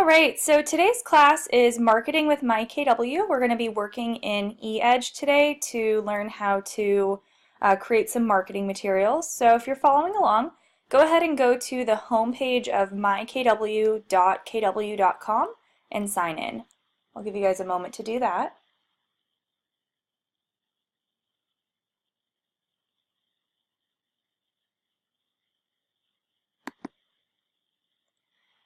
All right, so today's class is Marketing with MyKW. We're going to be working in eEdge today to learn how to create some marketing materials. So if you're following along, go ahead and go to the homepage of mykw.kw.com and sign in. I'll give you guys a moment to do that.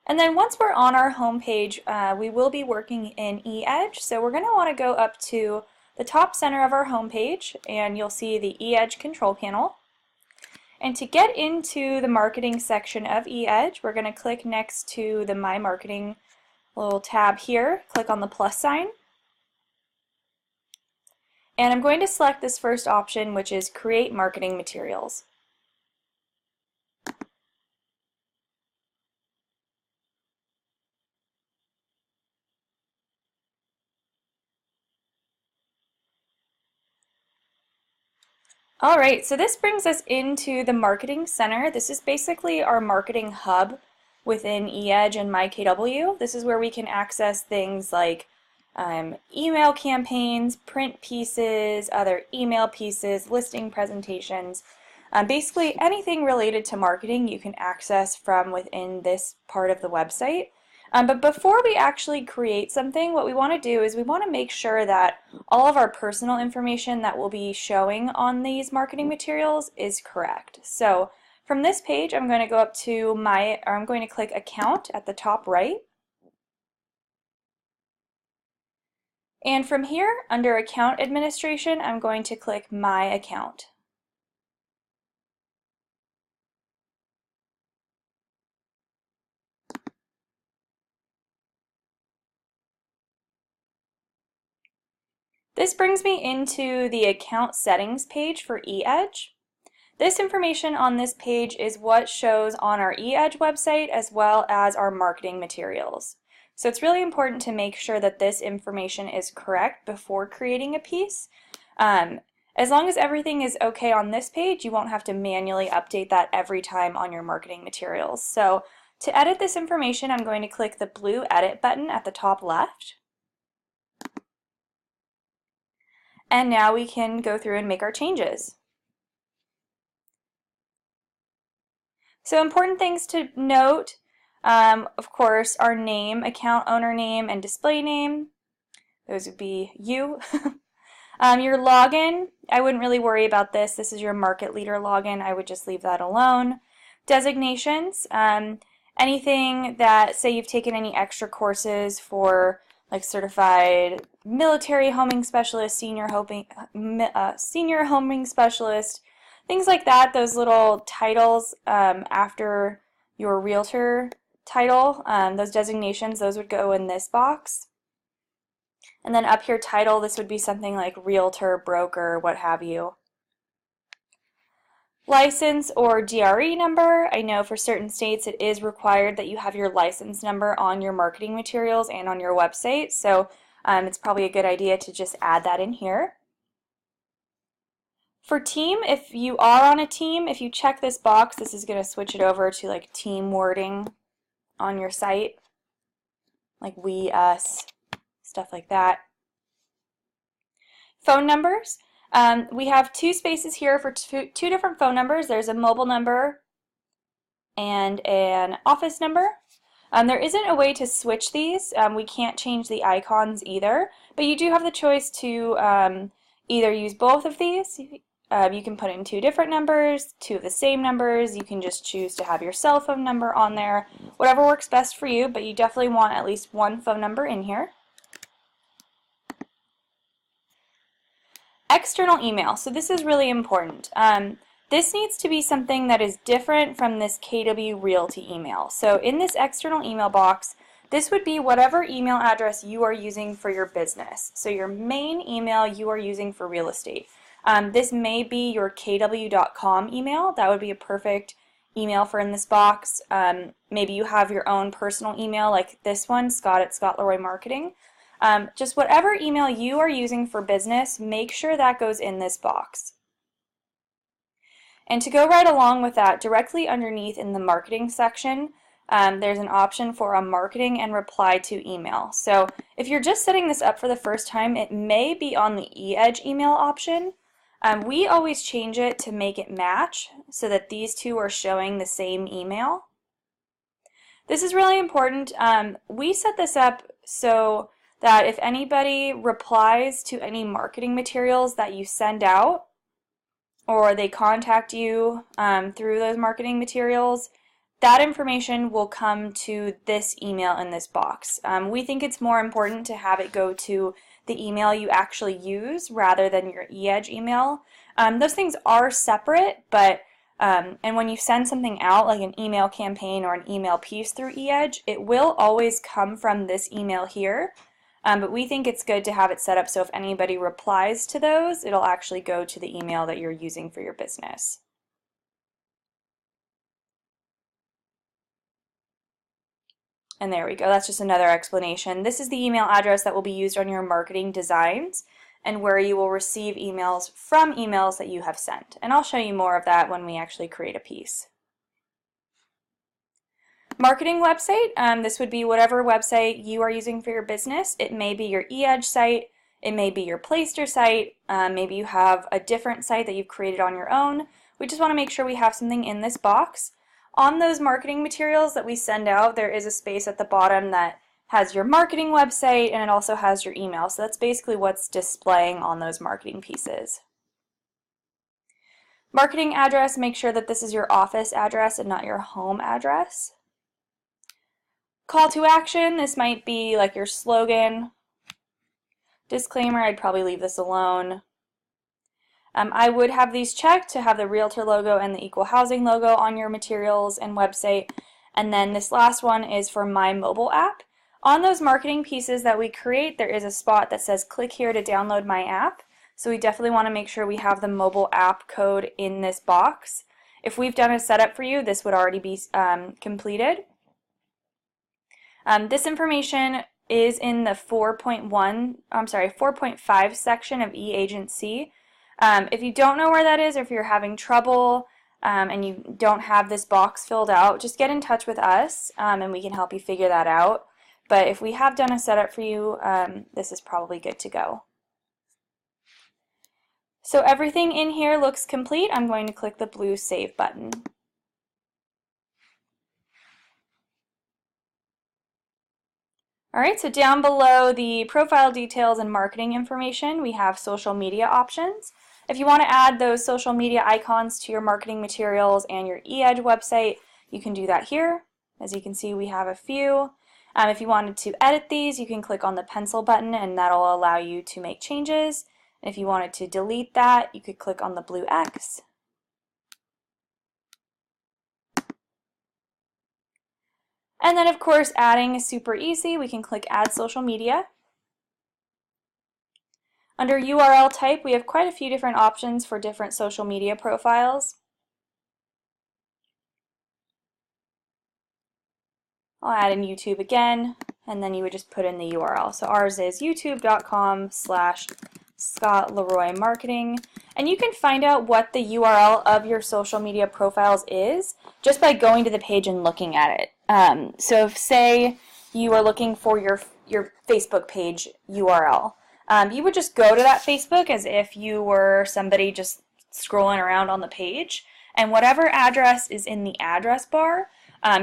And then once we're on our home page, we will be working in eEdge. So we're going to want to go up to the top center of our home page, and you'll see the eEdge control panel. And to get into the marketing section of eEdge, we're going to click next to the My Marketing little tab here. Click on the plus sign. And I'm going to select this first option, which is Create Marketing Materials. Alright, so this brings us into the Marketing Center. This is basically our marketing hub within eEdge and MyKW. This is where we can access things like email campaigns, print pieces, other email pieces, listing presentations. Basically anything related to marketing you can access from within this part of the website. But before we actually create something, what we want to do is we want to make sure that all of our personal information that we'll be showing on these marketing materials is correct. So from this page, I'm going to go up to I'm going to click Account at the top right. And from here, under Account Administration, I'm going to click My Account. This brings me into the account settings page for eEdge. This information on this page is what shows on our eEdge website as well as our marketing materials. So it's really important to make sure that this information is correct before creating a piece. As long as everything is okay on this page, you won't have to manually update that every time on your marketing materials. So to edit this information, I'm going to click the blue Edit button at the top left. And now we can go through and make our changes. So important things to note, of course, our name, account owner name, and display name. Those would be you. Your login, I wouldn't really worry about this. This is your market leader login. I would just leave that alone. Designations, anything that, say you've taken any extra courses for like certified military homing specialist, senior homing specialist, things like that. Those little titles after your realtor title, those designations, those would go in this box. And then up here, title, this would be something like realtor, broker, what have you. License or GRE number. I know for certain states it is required that you have your license number on your marketing materials and on your website, so it's probably a good idea to just add that in here. For team, if you are on a team, if you check this box, this is going to switch it over to like team wording on your site, like we, us, stuff like that. Phone numbers. We have two spaces here for two different phone numbers. There's a mobile number and an office number. There isn't a way to switch these. We can't change the icons either, but you do have the choice to either use both of these. You can put in two different numbers, two of the same numbers. You can just choose to have your cell phone number on there, whatever works best for you, but you definitely want at least one phone number in here. External email. So this is really important. This needs to be something that is different from this KW Realty email. So in this external email box, this would be whatever email address you are using for your business. So your main email you are using for real estate. This may be your kw.com email. That would be a perfect email for in this box. Maybe you have your own personal email like this one, Scott@Scott Leroy Marketing. Just whatever email you are using for business, make sure that goes in this box. And to go right along with that, directly underneath in the marketing section, there's an option for a marketing and reply to email. So if you're just setting this up for the first time, it may be on the eEdge email option. We always change it to make it match so that these two are showing the same email. This is really important. We set this up so that if anybody replies to any marketing materials that you send out, or they contact you through those marketing materials, that information will come to this email in this box. We think it's more important to have it go to the email you actually use rather than your eEdge email. Those things are separate, but and when you send something out, like an email campaign or an email piece through eEdge, it will always come from this email here. But we think it's good to have it set up so if anybody replies to those, it'll actually go to the email that you're using for your business. And there we go, that's just another explanation. This is the email address that will be used on your marketing designs and where you will receive emails from emails that you have sent. And I'll show you more of that when we actually create a piece. Marketing website, this would be whatever website you are using for your business. It may be your eEdge site, it may be your Playster site, maybe you have a different site that you've created on your own. We just want to make sure we have something in this box. On those marketing materials that we send out, there is a space at the bottom that has your marketing website and it also has your email. So that's basically what's displaying on those marketing pieces. Marketing address, make sure that this is your office address and not your home address. Call to action, this might be like your slogan. Disclaimer, I'd probably leave this alone. I would have these checked to have the realtor logo and the equal housing logo on your materials and website. And then this last one is for my mobile app. On those marketing pieces that we create, there is a spot that says click here to download my app. So we definitely want to make sure we have the mobile app code in this box. If we've done a setup for you, this would already be completed. This information is in the 4.5 section of eAgency. If you don't know where that is, or if you're having trouble and you don't have this box filled out, just get in touch with us and we can help you figure that out. But if we have done a setup for you, this is probably good to go. So everything in here looks complete. I'm going to click the blue Save button. Alright, so down below the profile details and marketing information, we have social media options. If you want to add those social media icons to your marketing materials and your eEdge website, you can do that here. As you can see, we have a few. If you wanted to edit these, you can click on the pencil button and that'll allow you to make changes. And if you wanted to delete that, you could click on the blue X. And then of course adding is super easy. We can click Add Social Media. Under URL type, we have quite a few different options for different social media profiles. I'll add in YouTube again, and then you would just put in the URL. So ours is youtube.com/ScottLeroyMarketing. And you can find out what the URL of your social media profiles is just by going to the page and looking at it. So if, say, you are looking for your Facebook page URL, you would just go to that Facebook as if you were somebody just scrolling around on the page, and whatever address is in the address bar,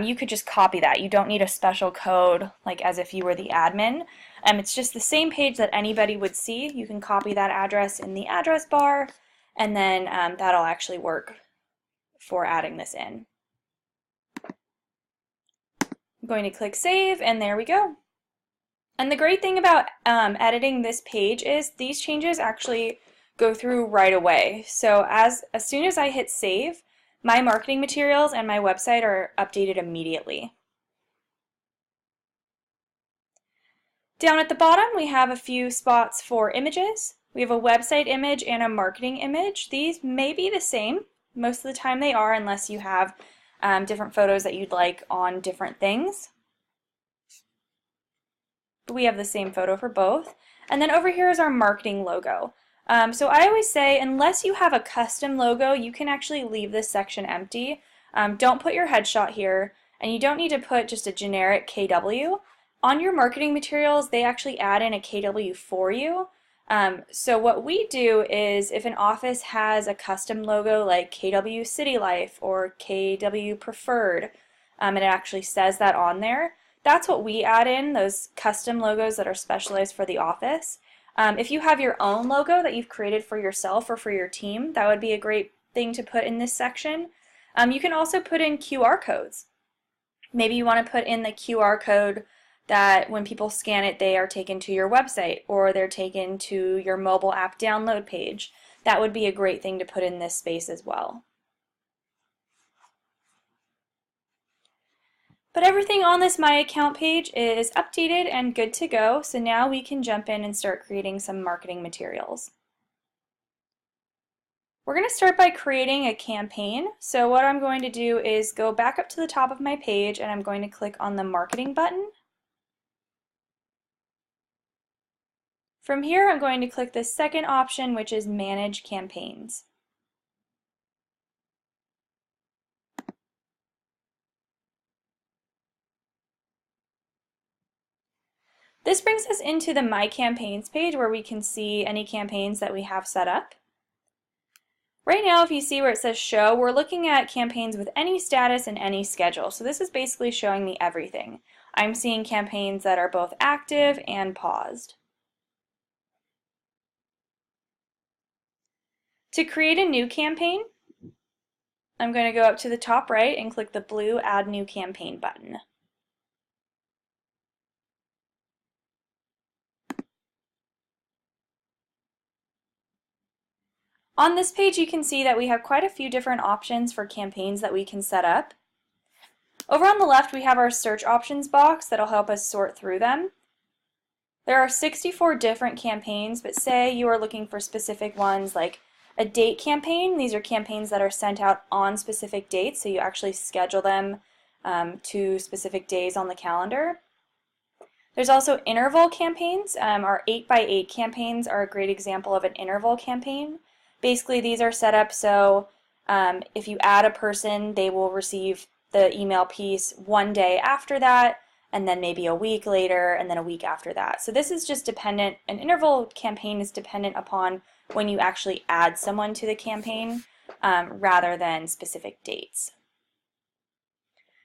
you could just copy that. You don't need a special code like as if you were the admin. It's just the same page that anybody would see. You can copy that address in the address bar, and then that'll actually work for adding this in. I'm going to click Save, and there we go. And the great thing about editing this page is these changes actually go through right away. So as soon as I hit Save, my marketing materials and my website are updated immediately. Down at the bottom, we have a few spots for images. We have a website image and a marketing image. These may be the same. Most of the time they are, unless you have different photos that you'd like on different things. But we have the same photo for both. And then over here is our marketing logo. So I always say, unless you have a custom logo, you can actually leave this section empty. Don't put your headshot here, And you don't need to put just a generic KW. On your marketing materials, they actually add in a KW for you. So what we do is if an office has a custom logo like KW City Life or KW Preferred, and it actually says that on there, that's what we add in, those custom logos that are specialized for the office. If you have your own logo that you've created for yourself or for your team, that would be a great thing to put in this section. You can also put in QR codes. Maybe you want to put in the QR code that when people scan it, they are taken to your website or they're taken to your mobile app download page. That would be a great thing to put in this space as well. But everything on this My Account page is updated and good to go, so now we can jump in and start creating some marketing materials. We're going to start by creating a campaign. So what I'm going to do is go back up to the top of my page and I'm going to click on the marketing button. From here, I'm going to click the second option, which is Manage Campaigns. This brings us into the My Campaigns page where we can see any campaigns that we have set up. Right now, if you see where it says Show, we're looking at campaigns with any status and any schedule. So this is basically showing me everything. I'm seeing campaigns that are both active and paused. To create a new campaign, I'm going to go up to the top right and click the blue Add New Campaign button. On this page, you can see that we have quite a few different options for campaigns that we can set up. Over on the left, we have our search options box that'll help us sort through them. There are 64 different campaigns, but say you are looking for specific ones like a date campaign. These are campaigns that are sent out on specific dates, so you actually schedule them to specific days on the calendar. There's also interval campaigns. Our 8x8 campaigns are a great example of an interval campaign. Basically, these are set up so if you add a person, they will receive the email piece one day after that, and then maybe a week later, and then a week after that. So this is just dependent, an interval campaign is dependent upon when you actually add someone to the campaign rather than specific dates.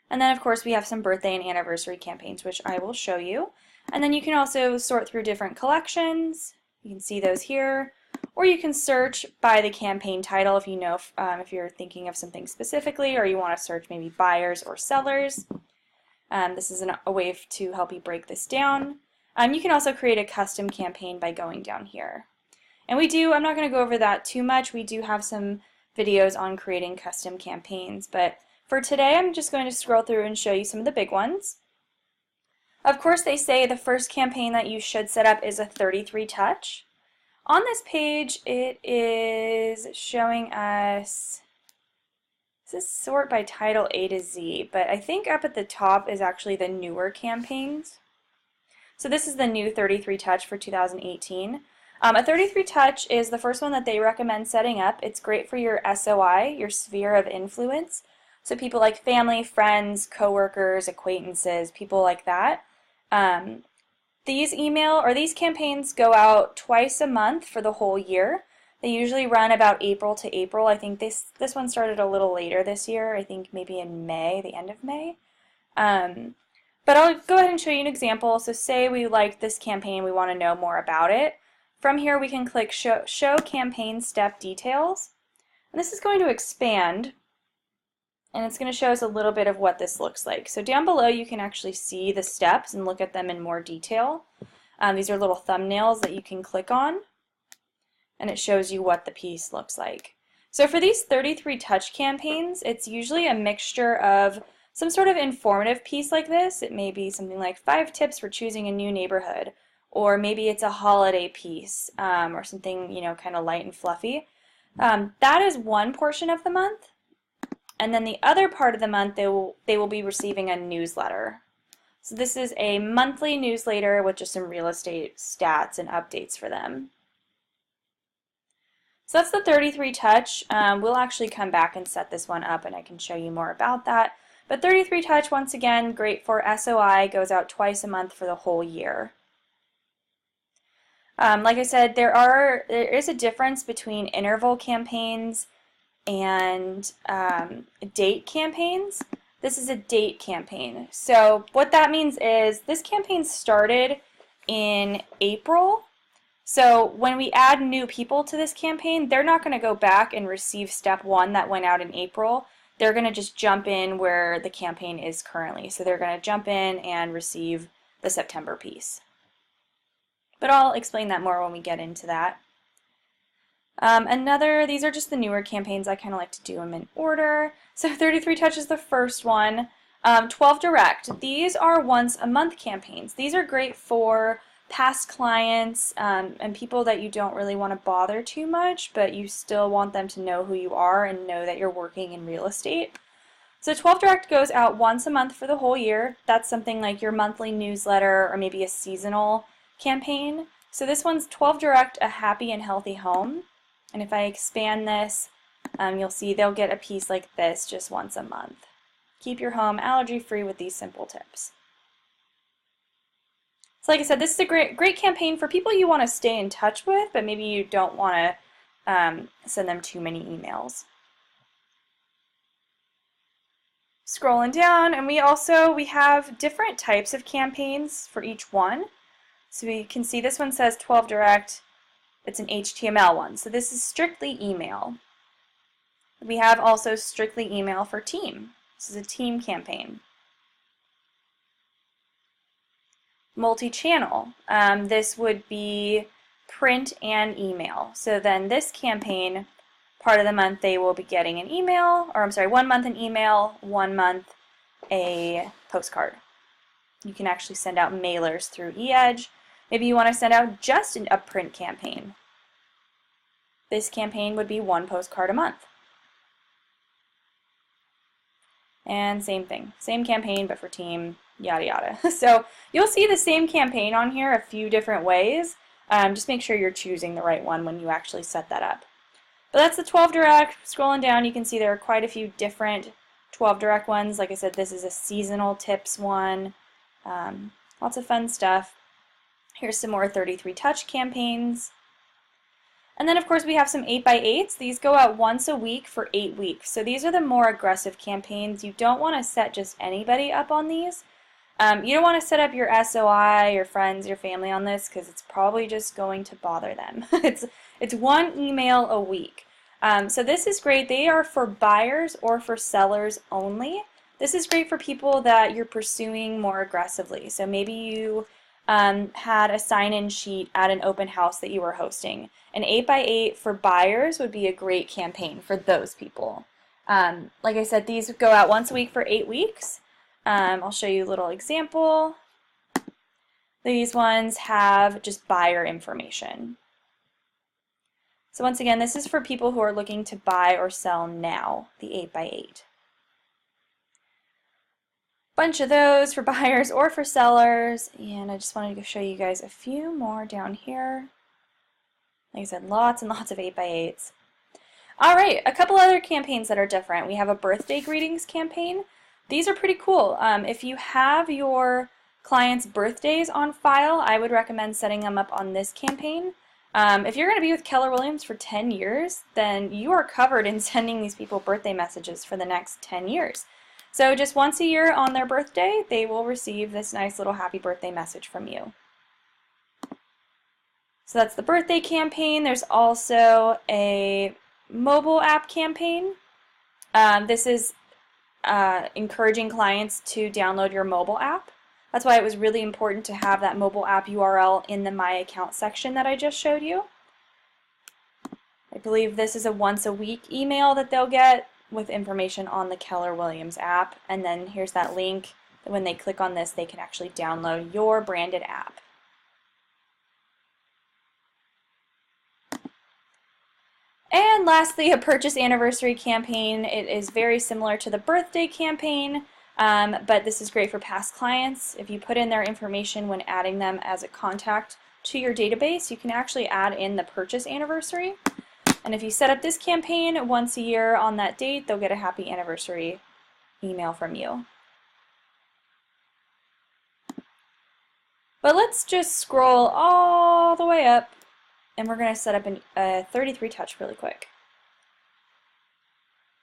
And then of course we have some birthday and anniversary campaigns, which I will show you. And then you can also sort through different collections. You can see those here. Or you can search by the campaign title if you know if you're thinking of something specifically, or you want to search maybe buyers or sellers. This is a way to help you break this down. You can also create a custom campaign by going down here. And I'm not going to go over that too much. We do have some videos on creating custom campaigns, but for today I'm just going to scroll through and show you some of the big ones. Of course, they say the first campaign that you should set up is a 33 touch. On this page, it is showing us, this is sort by title A to Z, but I think up at the top is actually the newer campaigns. So this is the new 33 touch for 2018. A 33 touch is the first one that they recommend setting up. It's great for your SOI, your sphere of influence. So people like family, friends, coworkers, acquaintances, people like that. These campaigns go out twice a month for the whole year. They usually run about April to April. I think this one started a little later this year. I think maybe in May, the end of May. But I'll go ahead and show you an example. So say we like this campaign, we want to know more about it. From here we can click Show Campaign Step Details. And this is going to expand, and it's going to show us a little bit of what this looks like. So down below you can actually see the steps and look at them in more detail. These are little thumbnails that you can click on, and it shows you what the piece looks like. So for these 33 touch campaigns, it's usually a mixture of some sort of informative piece like this. It may be something like 5 tips for choosing a new neighborhood, or maybe it's a holiday piece, or something, you know, kind of light and fluffy. That is one portion of the month. And then the other part of the month, they will be receiving a newsletter. So this is a monthly newsletter with just some real estate stats and updates for them. So that's the 33 touch. We'll actually come back and set this one up and I can show you more about that. But 33 Touch, once again, great for SOI, goes out twice a month for the whole year. Like I said, there is a difference between interval campaigns and date campaigns. This is a date campaign. So what that means is this campaign started in April. So when we add new people to this campaign, they're not going to go back and receive step 1 that went out in April. They're going to just jump in where the campaign is currently. So they're going to jump in and receive the September piece. But I'll explain that more when we get into that. These are just the newer campaigns. I kind of like to do them in order. So 33 Touch is the first one. 12 Direct. These are once a month campaigns. These are great for past clients and people that you don't really want to bother too much, but you still want them to know who you are and know that you're working in real estate. So 12 Direct goes out once a month for the whole year. That's something like your monthly newsletter or maybe a seasonal campaign. So this one's 12 Direct, a happy and healthy home. And if I expand this, you'll see they'll get a piece like this just once a month. Keep your home allergy-free with these simple tips. So like I said, this is a great campaign for people you want to stay in touch with, but maybe you don't want to send them too many emails. Scrolling down, and we have different types of campaigns for each one. So we can see this one says 12 Direct. It's an HTML one. So this is strictly email. We have also strictly email for team. This is a team campaign. Multi-channel. This would be print and email. So then this campaign, part of the month they will be getting an email, or I'm sorry, 1 month an email, 1 month a postcard. You can actually send out mailers through eEdge. Maybe you want to send out just a print campaign. This campaign would be 1 postcard a month. And same thing, same campaign but for team, yada yada. So you'll see the same campaign on here a few different ways. Just make sure you're choosing the right one when you actually set that up. But that's the 12 Direct. Scrolling down, you can see there are quite a few different 12 Direct ones. Like I said, this is a seasonal tips one. Lots of fun stuff. Here's some more 33 Touch campaigns. And then of course we have some 8x8s. These go out once a week for 8 weeks. So these are the more aggressive campaigns. You don't want to set just anybody up on these. You don't want to set up your SOI, your friends, your family on this because it's probably just going to bother them. It's 1 email a week. So this is great. They are for buyers or for sellers only. This is great for people that you're pursuing more aggressively. So maybe you had a sign-in sheet at an open house that you were hosting. An 8x8 for buyers would be a great campaign for those people. Like I said, these go out once a week for 8 weeks. I'll show you a little example. These ones have just buyer information. So once again, this is for people who are looking to buy or sell now, the 8x8. Bunch of those for buyers or for sellers, and I just wanted to show you guys a few more down here. Like I said, lots and lots of 8x8s. Alright, a couple other campaigns that are different. We have a birthday greetings campaign. These are pretty cool. If you have your clients' birthdays on file, I would recommend setting them up on this campaign. If you're going to be with Keller Williams for 10 years, then you are covered in sending these people birthday messages for the next 10 years. So just once a year on their birthday, they will receive this nice little happy birthday message from you. So that's the birthday campaign. There's also a mobile app campaign. This is encouraging clients to download your mobile app. That's why it was really important to have that mobile app URL in the My Account section that I just showed you. I believe this is a once a week email that they'll get with information on the Keller Williams app, and then here's that link that when they click on this they can actually download your branded app. And lastly, a purchase anniversary campaign. It is very similar to the birthday campaign, but this is great for past clients. If you put in their information when adding them as a contact to your database, you can actually add in the purchase anniversary. And if you set up this campaign once a year on that date, they'll get a happy anniversary email from you. But let's just scroll all the way up, and we're going to set up a 33 touch really quick.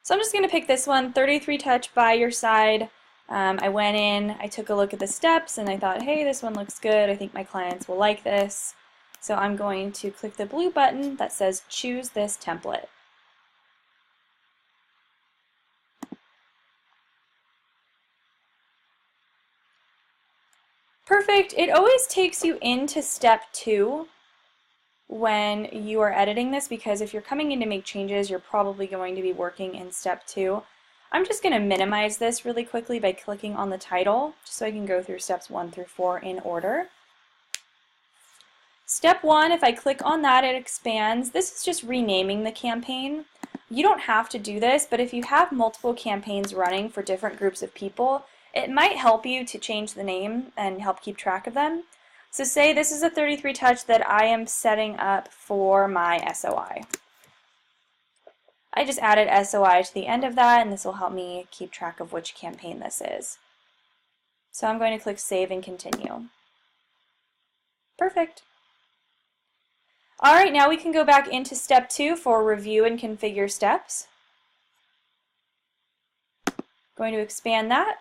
So I'm just going to pick this one, 33 touch by your side. I went in, I took a look at the steps, and I thought, hey, this one looks good. I think my clients will like this. So I'm going to click the blue button that says choose this template. Perfect. It always takes you into step 2 when you are editing this, because if you're coming in to make changes, you're probably going to be working in step 2. I'm just going to minimize this really quickly by clicking on the title, just so I can go through steps 1 through 4 in order. Step 1, if I click on that, it expands. This is just renaming the campaign. You don't have to do this, but if you have multiple campaigns running for different groups of people, it might help you to change the name and help keep track of them. So say this is a 33 touch that I am setting up for my SOI. I just added SOI to the end of that, and this will help me keep track of which campaign this is. So I'm going to click Save and Continue. Perfect. Alright, now we can go back into step 2 for review and configure steps. Going to expand that.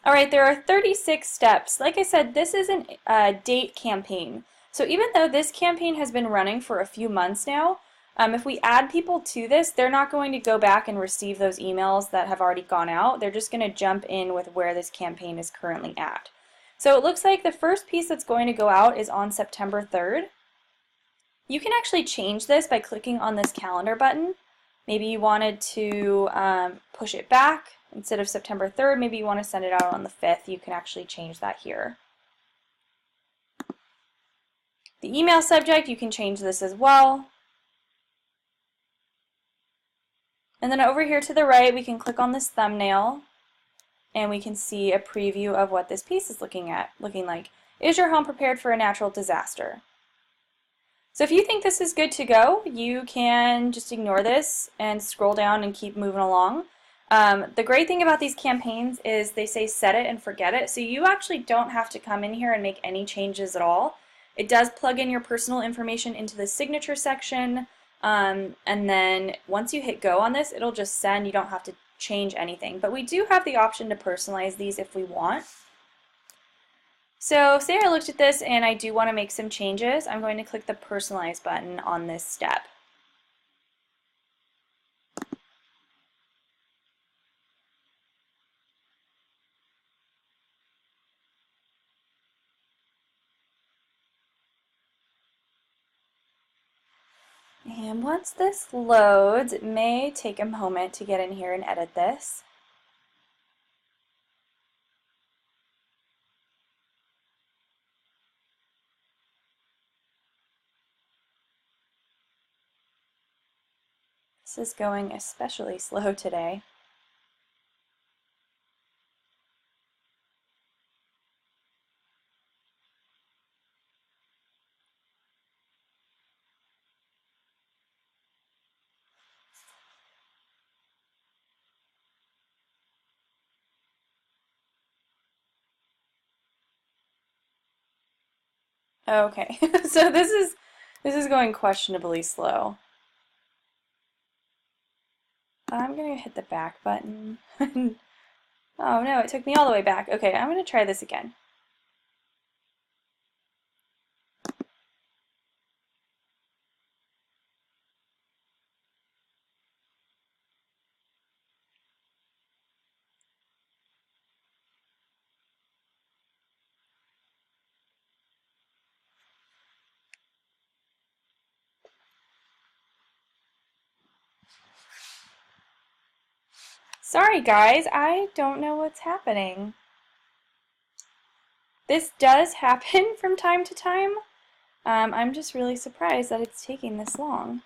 Alright, there are 36 steps. Like I said, this is a date campaign. So even though this campaign has been running for a few months now, if we add people to this, they're not going to go back and receive those emails that have already gone out. They're just going to jump in with where this campaign is currently at. So it looks like the first piece that's going to go out is on September 3rd. You can actually change this by clicking on this calendar button. Maybe you wanted to push it back. Instead of September 3rd, maybe you want to send it out on the 5th. You can actually change that here. The email subject, you can change this as well. And then over here to the right, we can click on this thumbnail, and we can see a preview of what this piece is looking like. Is your home prepared for a natural disaster? So if you think this is good to go, you can just ignore this and scroll down and keep moving along. The great thing about these campaigns is they say set it and forget it, so you actually don't have to come in here and make any changes at all. It does plug in your personal information into the signature section, and then once you hit go on this, it'll just send. You don't have to change anything, but we do have the option to personalize these if we want. So say I looked at this and I do want to make some changes. I'm going to click the personalize button on this step. And once this loads, it may take a moment to get in here and edit this. This is going especially slow today. Okay, so this is going questionably slow. I'm going to hit the back button. Oh no, it took me all the way back. Okay, I'm going to try this again. Sorry guys, I don't know what's happening. This does happen from time to time. I'm just really surprised that it's taking this long.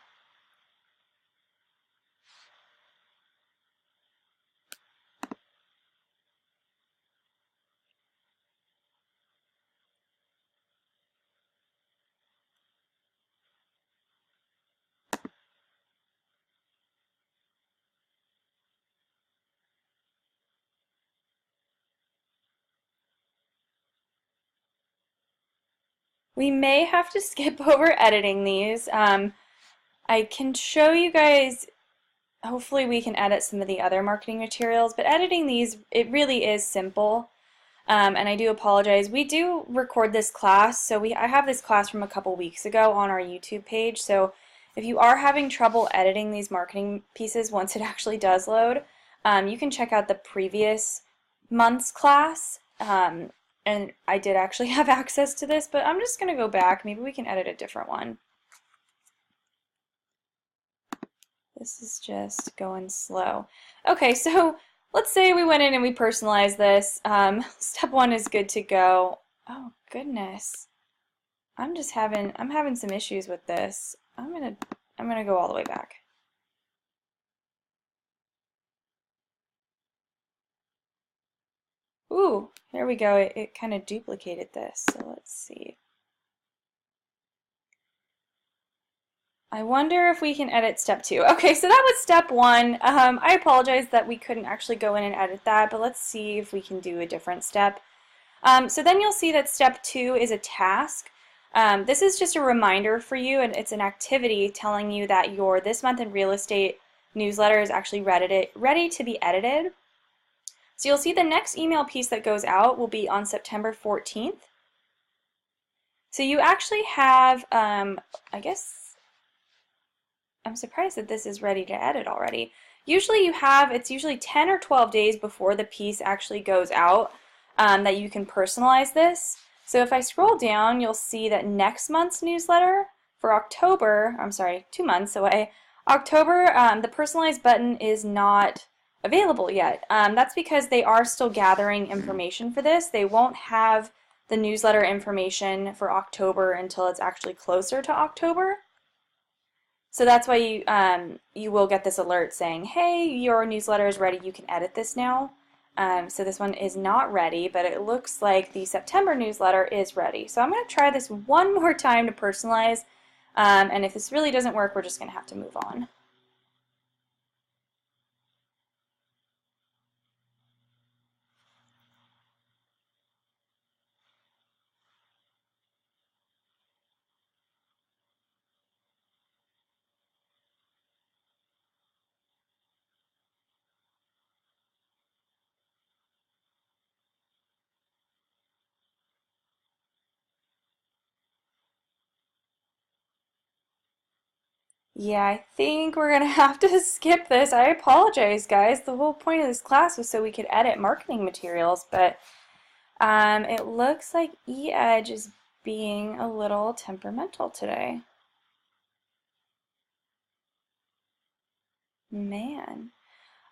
We may have to skip over editing these. I can show you guys, hopefully we can edit some of the other marketing materials, but editing these, it really is simple. And I do apologize. We do record this class, so I have this class from a couple weeks ago on our YouTube page, so if you are having trouble editing these marketing pieces once it actually does load, you can check out the previous month's class. And I did actually have access to this, but I'm just going to go back. Maybe we can edit a different one. This is just going slow. Okay, so let's say we went in and we personalized this. Step 1 is good to go. Oh goodness, I'm having some issues with this. I'm gonna go all the way back. Ooh, there we go. It kind of duplicated this. So let's see. I wonder if we can edit step 2. Okay, so that was step 1. I apologize that we couldn't actually go in and edit that, but let's see if we can do a different step. So then you'll see that step 2 is a task. This is just a reminder for you, and it's an activity telling you that your This Month in Real Estate newsletter is actually ready to be edited. So you'll see the next email piece that goes out will be on September 14th. So you actually have, I guess, I'm surprised that this is ready to edit already. Usually it's usually 10 or 12 days before the piece actually goes out that you can personalize this. So if I scroll down, you'll see that next month's newsletter for October, I'm sorry, 2 months away, October, the personalized button is not available yet. That's because they are still gathering information for this. They won't have the newsletter information for October until it's actually closer to October. So that's why you will get this alert saying, hey, your newsletter is ready, you can edit this now. So this one is not ready, but it looks like the September newsletter is ready. So I'm going to try this one more time to personalize, and if this really doesn't work, we're just going to have to move on. Yeah, I think we're going to have to skip this. I apologize, guys. The whole point of this class was so we could edit marketing materials, but it looks like eEdge is being a little temperamental today. Man.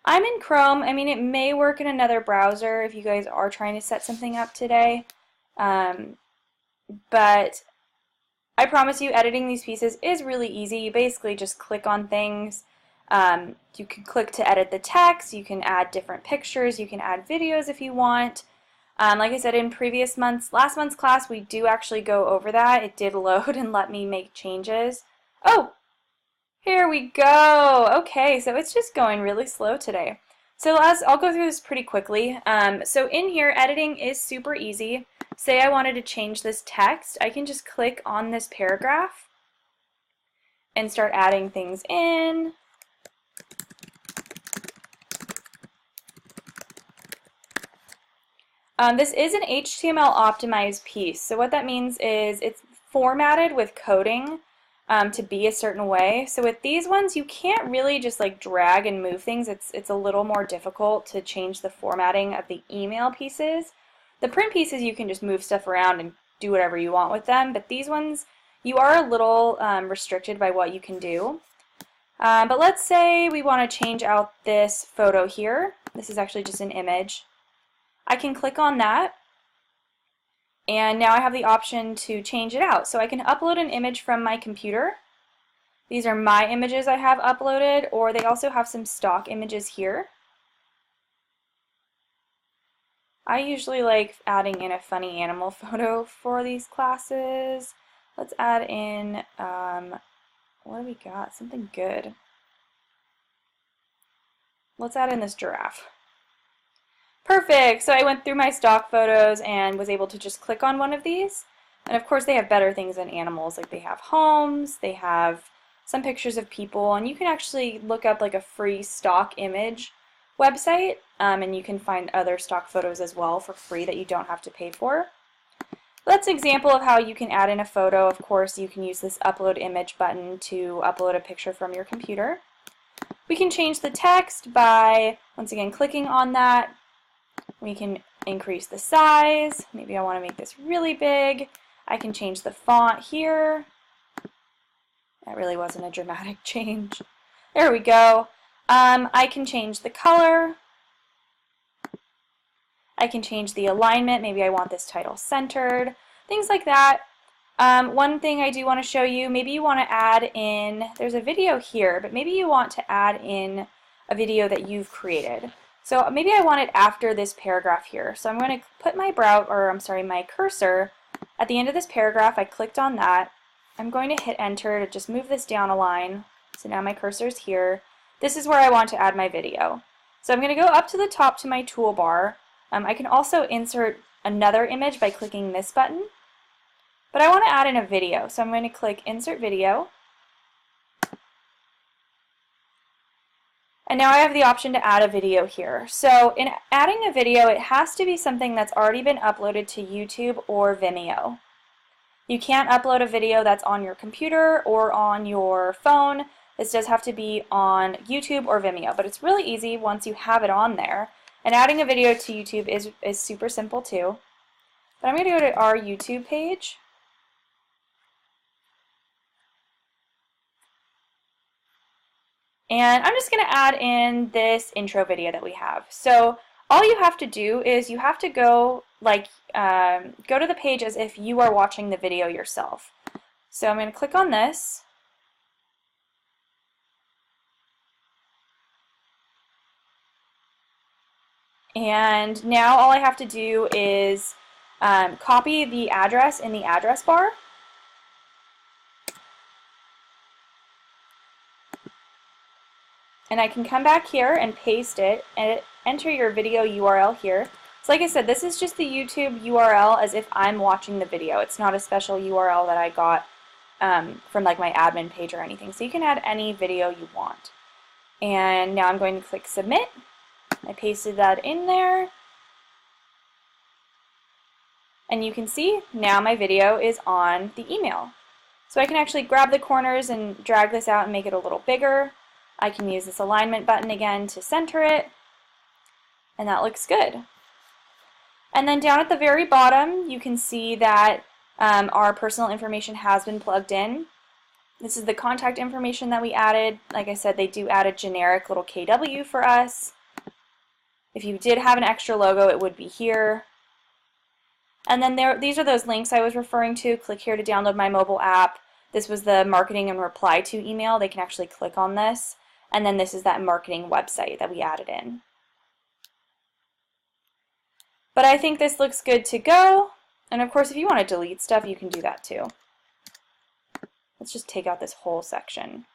I'm in Chrome. I mean, it may work in another browser if you guys are trying to set something up today. But I promise you, editing these pieces is really easy. You basically just click on things. You can click to edit the text. You can add different pictures. You can add videos if you want. Like I said in last month's class, we do actually go over that. It did load and let me make changes. Oh, here we go. Okay, so it's just going really slow today. So I'll go through this pretty quickly. So in here, editing is super easy. Say I wanted to change this text, I can just click on this paragraph and start adding things in. This is an HTML optimized piece. So what that means is it's formatted with coding to be a certain way. So with these ones, you can't really just like drag and move things. It's a little more difficult to change the formatting of the email pieces. The print pieces, you can just move stuff around and do whatever you want with them, but these ones, you are a little restricted by what you can do. But let's say we want to change out this photo here. This is actually just an image. I can click on that, and now I have the option to change it out. So I can upload an image from my computer. These are my images I have uploaded, or they also have some stock images here. I usually like adding in a funny animal photo for these classes. Let's add in, what do we got? Something good. Let's add in this giraffe. Perfect! So I went through my stock photos and was able to just click on one of these. And of course they have better things than animals, like they have homes, they have some pictures of people, and you can actually look up like a free stock image website, and you can find other stock photos as well for free that you don't have to pay for. That's an example of how you can add in a photo. Of course, you can use this upload image button to upload a picture from your computer. We can change the text by, once again, clicking on that. We can increase the size. Maybe I want to make this really big. I can change the font here. That really wasn't a dramatic change. There we go. I can change the color. I can change the alignment. Maybe I want this title centered. Things like that. One thing I do want to show you, maybe you want to add in, there's a video here, but maybe you want to add in a video that you've created. So maybe I want it after this paragraph here. So I'm going to put my my cursor at the end of this paragraph. I clicked on that. I'm going to hit enter to just move this down a line. So now my cursor is here. This is where I want to add my video. So I'm going to go up to the top to my toolbar. I can also insert another image by clicking this button. But I want to add in a video, so I'm going to click Insert Video. And now I have the option to add a video here. So in adding a video, it has to be something that's already been uploaded to YouTube or Vimeo. You can't upload a video that's on your computer or on your phone. This does have to be on YouTube or Vimeo, but it's really easy once you have it on there. And adding a video to YouTube is super simple too. But I'm going to go to our YouTube page. And I'm just going to add in this intro video that we have. So all you have to do is you have to go go to the page as if you are watching the video yourself. So I'm going to click on this. And now all I have to do is copy the address in the address bar. And I can come back here and paste it and enter your video URL here. So like I said, this is just the YouTube URL as if I'm watching the video. It's not a special URL that I got from like my admin page or anything. So you can add any video you want. And now I'm going to click Submit. I pasted that in there. And you can see now my video is on the email. So I can actually grab the corners and drag this out and make it a little bigger. I can use this alignment button again to center it, and that looks good. And then down at the very bottom, you can see that our personal information has been plugged in. This is the contact information that we added. Like I said, they do add a generic little KW for us. If you did have an extra logo, it would be here. And then these are those links I was referring to. Click here to download my mobile app. This was the marketing and reply to email. They can actually click on this. And then this is that marketing website that we added in. But I think this looks good to go. And of course, if you want to delete stuff, you can do that too. Let's just take out this whole section.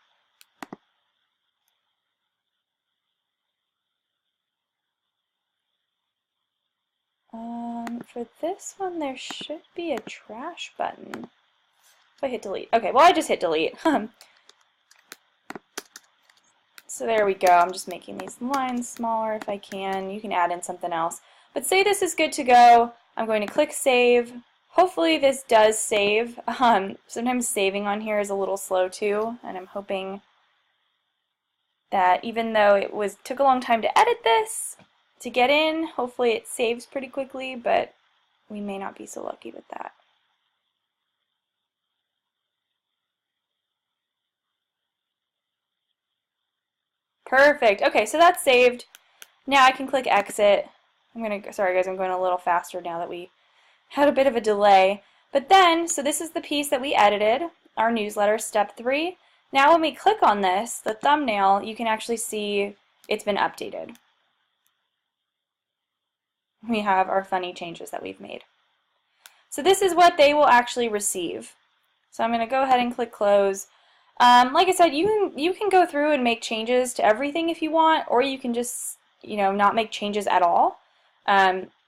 For this one, there should be a trash button. If I hit delete. Okay, well I just hit delete. So there we go. I'm just making these lines smaller if I can. You can add in something else. But say this is good to go. I'm going to click Save. Hopefully this does save. Sometimes saving on here is a little slow too, and I'm hoping that even though it took a long time to edit this, to get in, hopefully it saves pretty quickly, but we may not be so lucky with that. Perfect. Okay, so that's saved. Now I can click Exit. Sorry guys, I'm going a little faster now that we had a bit of a delay. But then, so this is the piece that we edited, our newsletter, step 3. Now when we click on this, the thumbnail, you can actually see it's been updated. We have our funny changes that we've made. So this is what they will actually receive. So I'm going to go ahead and click Close. Like I said, you can go through and make changes to everything if you want, or you can just, not make changes at all.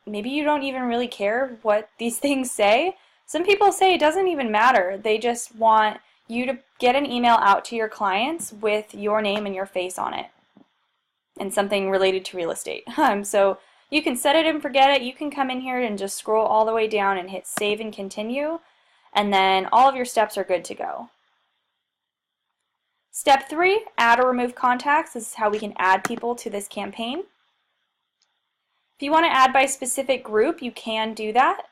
Maybe you don't even really care what these things say. Some people say it doesn't even matter. They just want you to get an email out to your clients with your name and your face on it and something related to real estate. So you can set it and forget it. You can come in here and just scroll all the way down and hit save and continue, and then all of your steps are good to go. Step 3, add or remove contacts. This is how we can add people to this campaign. If you want to add by specific group, you can do that.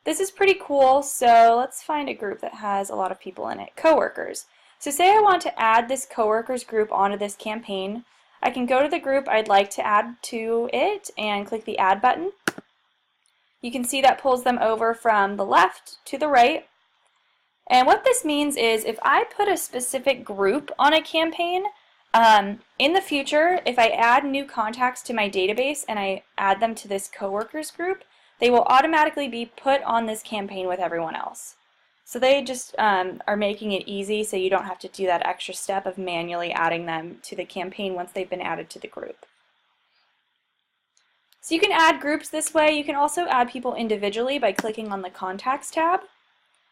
This is pretty cool, so let's find a group that has a lot of people in it. Coworkers. So say I want to add this coworkers group onto this campaign. I can go to the group I'd like to add to it and click the add button. You can see that pulls them over from the left to the right. And what this means is if I put a specific group on a campaign, in the future, if I add new contacts to my database and I add them to this coworkers group, they will automatically be put on this campaign with everyone else. So they just are making it easy so you don't have to do that extra step of manually adding them to the campaign once they've been added to the group. So you can add groups this way. You can also add people individually by clicking on the Contacts tab.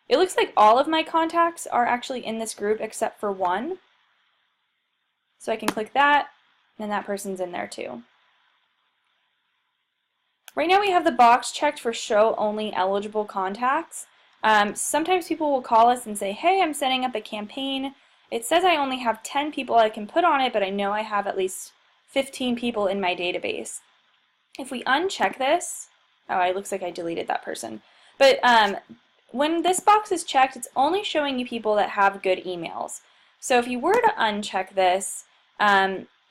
It looks like all of my contacts are actually in this group except for one. So I can click that, and that person's in there too. Right now we have the box checked for show only eligible contacts. Sometimes people will call us and say, hey, I'm setting up a campaign. It says I only have 10 people I can put on it, but I know I have at least 15 people in my database. If we uncheck this, oh, it looks like I deleted that person. But when this box is checked, it's only showing you people that have good emails. So if you were to uncheck this,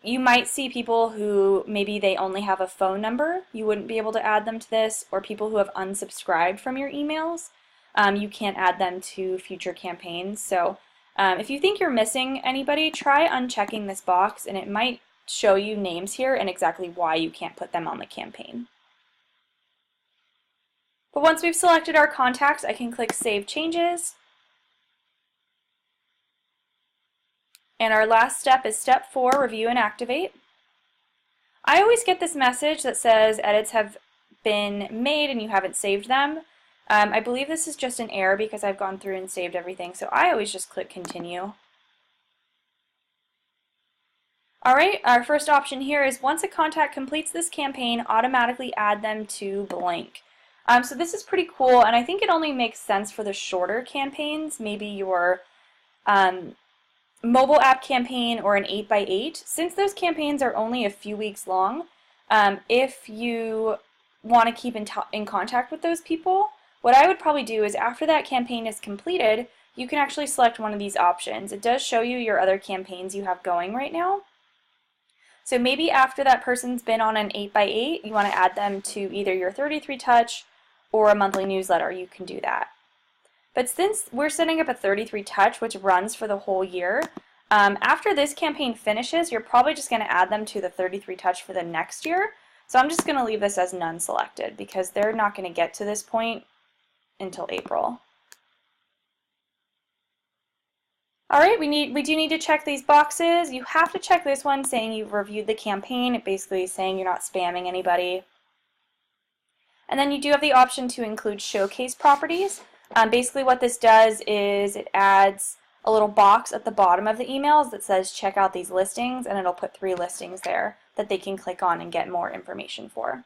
you might see people who maybe they only have a phone number. You wouldn't be able to add them to this, or people who have unsubscribed from your emails. You can't add them to future campaigns. So if you think you're missing anybody, try unchecking this box, and it might show you names here and exactly why you can't put them on the campaign. But once we've selected our contacts, I can click Save Changes. And our last step is step 4, Review and Activate. I always get this message that says edits have been made and you haven't saved them. I believe this is just an error because I've gone through and saved everything, so I always just click Continue. Alright, our first option here is once a contact completes this campaign, automatically add them to blank. So this is pretty cool, and I think it only makes sense for the shorter campaigns, maybe your mobile app campaign or an 8x8. Since those campaigns are only a few weeks long, if you want to keep in contact with those people, what I would probably do is after that campaign is completed, you can actually select one of these options. It does show you your other campaigns you have going right now. So maybe after that person's been on an 8x8, you want to add them to either your 33 touch or a monthly newsletter. You can do that. But since we're setting up a 33 touch, which runs for the whole year, after this campaign finishes, you're probably just going to add them to the 33 touch for the next year. So I'm just going to leave this as none selected because they're not going to get to this point until April. Alright, we do need to check these boxes. You have to check this one saying you've reviewed the campaign. It basically is saying you're not spamming anybody. And then you do have the option to include showcase properties. Basically what this does is it adds a little box at the bottom of the emails that says check out these listings, and it'll put 3 listings there that they can click on and get more information for.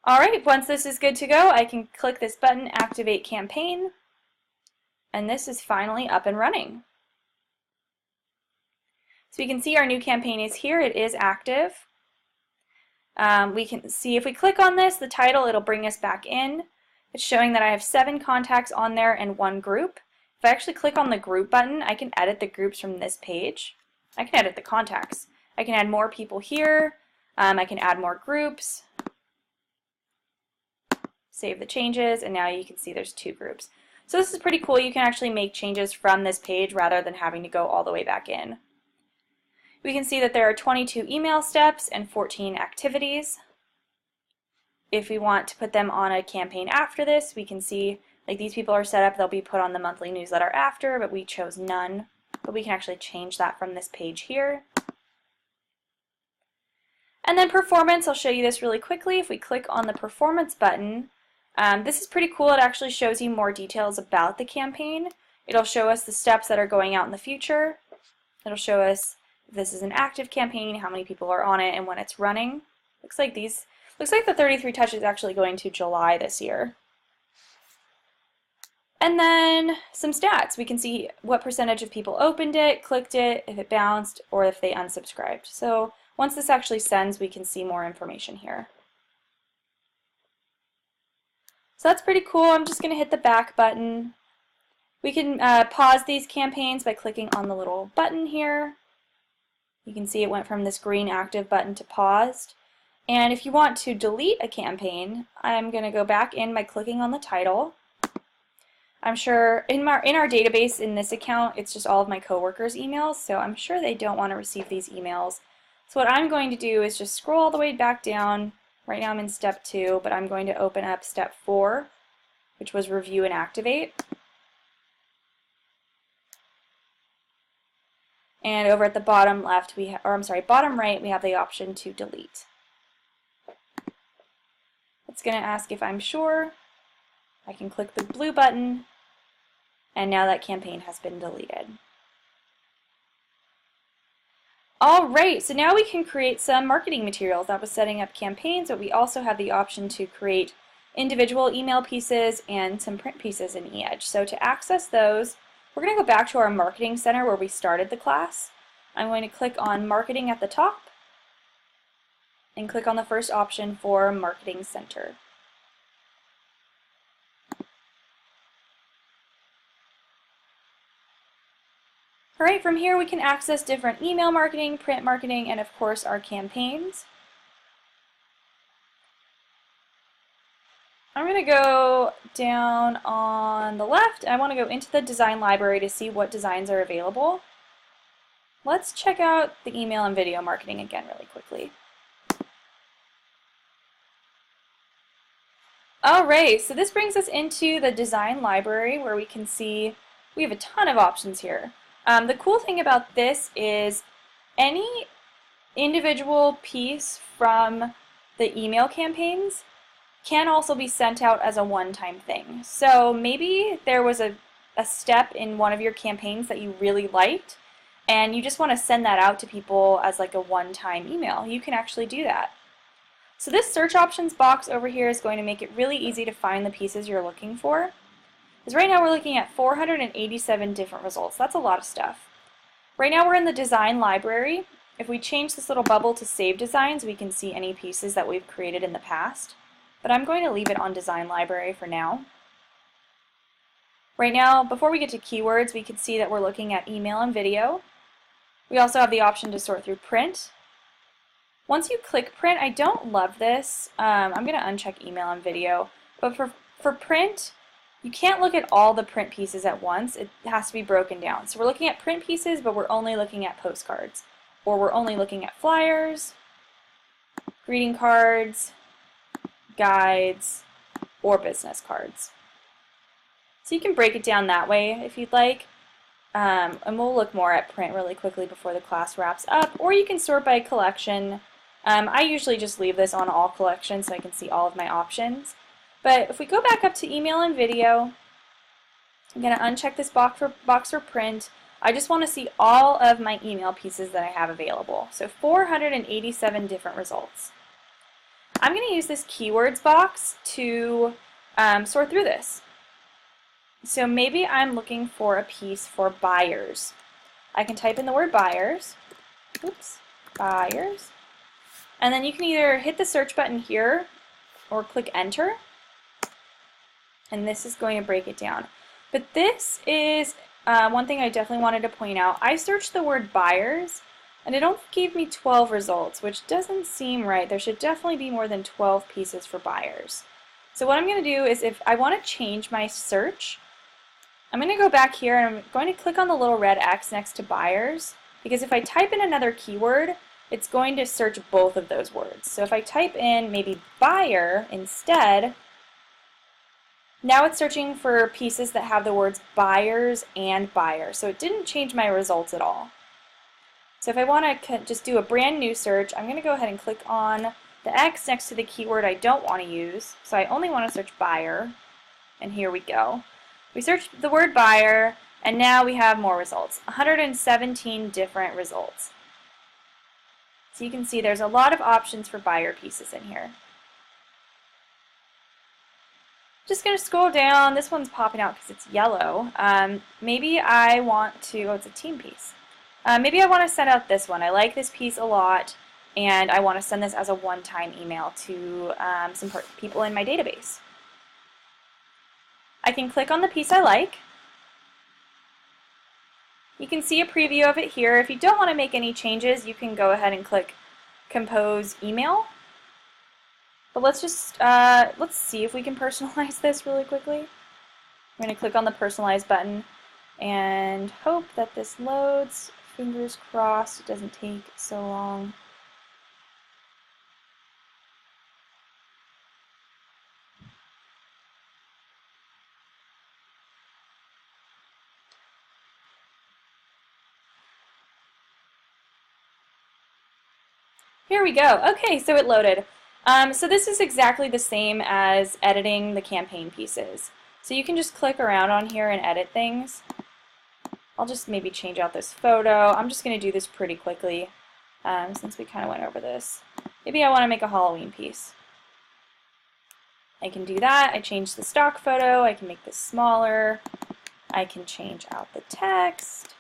Alright, once this is good to go, I can click this button, Activate Campaign, and this is finally up and running. So we can see our new campaign is here. It is active. We can see if we click on this, the title, it'll bring us back in. It's showing that I have 7 contacts on there and 1 group. If I actually click on the group button, I can edit the groups from this page. I can edit the contacts. I can add more people here. I can add more groups. Save the changes, and now you can see there's 2 groups. So this is pretty cool. You can actually make changes from this page rather than having to go all the way back in. We can see that there are 22 email steps and 14 activities. If we want to put them on a campaign after this, we can see like these people are set up, they'll be put on the monthly newsletter after, but we chose none. But we can actually change that from this page here. And then performance, I'll show you this really quickly. If we click on the performance button, this is pretty cool. It actually shows you more details about the campaign. It'll show us the steps that are going out in the future. It'll show us if this is an active campaign, how many people are on it, and when it's running. Looks like the 33 touch is actually going to July this year. And then some stats. We can see what percentage of people opened it, clicked it, if it bounced, or if they unsubscribed. So once this actually sends, we can see more information here. So that's pretty cool. I'm just going to hit the back button. We can pause these campaigns by clicking on the little button here. You can see it went from this green active button to paused. And if you want to delete a campaign, I'm going to go back in by clicking on the title. I'm sure in our database in this account, it's just all of my coworkers' emails, so I'm sure they don't want to receive these emails. So what I'm going to do is just scroll all the way back down. Right now I'm in step 2, but I'm going to open up step 4, which was review and activate. And over at the bottom left, bottom right, we have the option to delete. It's going to ask if I'm sure. I can click the blue button, and now that campaign has been deleted. Alright, so now we can create some marketing materials. That was setting up campaigns, but we also have the option to create individual email pieces and some print pieces in eEdge. So to access those, we're going to go back to our Marketing Center where we started the class. I'm going to click on Marketing at the top and click on the first option for Marketing Center. Alright, from here we can access different email marketing, print marketing, and of course our campaigns. I'm going to go down on the left. I want to go into the design library to see what designs are available. Let's check out the email and video marketing again really quickly. Alright, so this brings us into the design library where we can see we have a ton of options here. The cool thing about this is any individual piece from the email campaigns can also be sent out as a one-time thing. So maybe there was a step in one of your campaigns that you really liked and you just want to send that out to people as like a one-time email. You can actually do that. So this search options box over here is going to make it really easy to find the pieces you're looking for. Because right now we're looking at 487 different results. That's a lot of stuff. Right now we're in the design library. If we change this little bubble to save designs, we can see any pieces that we've created in the past. But I'm going to leave it on design library for now. Right now, before we get to keywords, we can see that we're looking at email and video. We also have the option to sort through print. Once you click print, I don't love this. I'm going to uncheck email and video. But for print, you can't look at all the print pieces at once. It has to be broken down. So we're looking at print pieces, but we're only looking at postcards. Or we're only looking at flyers, greeting cards, guides, or business cards. So you can break it down that way if you'd like. And we'll look more at print really quickly before the class wraps up. Or you can sort by collection. I usually just leave this on all collections so I can see all of my options. But if we go back up to email and video, I'm going to uncheck this box for print. I just want to see all of my email pieces that I have available. So 487 different results. I'm going to use this keywords box to sort through this. So maybe I'm looking for a piece for buyers. I can type in the word buyers. Oops, buyers. And then you can either hit the search button here or click enter. And this is going to break it down. But this is one thing I definitely wanted to point out. I searched the word buyers and it only gave me 12 results, which doesn't seem right. There should definitely be more than 12 pieces for buyers. So what I'm going to do is if I want to change my search, I'm going to go back here and I'm going to click on the little red X next to buyers, because if I type in another keyword, it's going to search both of those words. So if I type in maybe buyer instead, now it's searching for pieces that have the words buyers and buyer. So it didn't change my results at all. So if I want to just do a brand new search, I'm going to go ahead and click on the X next to the keyword I don't want to use. So I only want to search buyer, and here we go. We searched the word buyer, and now we have more results, 117 different results. So you can see there's a lot of options for buyer pieces in here. Just going to scroll down. This one's popping out because it's yellow. Maybe I want to, oh, it's a team piece. Maybe I want to send out this one. I like this piece a lot, and I want to send this as a one-time email to some people in my database. I can click on the piece I like. You can see a preview of it here. If you don't want to make any changes, you can go ahead and click Compose Email. But let's just, let's see if we can personalize this really quickly. I'm going to click on the Personalize button and hope that this loads. Fingers crossed it doesn't take so long. Here we go. Okay, so it loaded. So this is exactly the same as editing the campaign pieces. So you can just click around on here and edit things. I'll just maybe change out this photo. I'm just going to do this pretty quickly since we kind of went over this. Maybe I want to make a Halloween piece. I can do that. I change the stock photo. I can make this smaller. I can change out the text.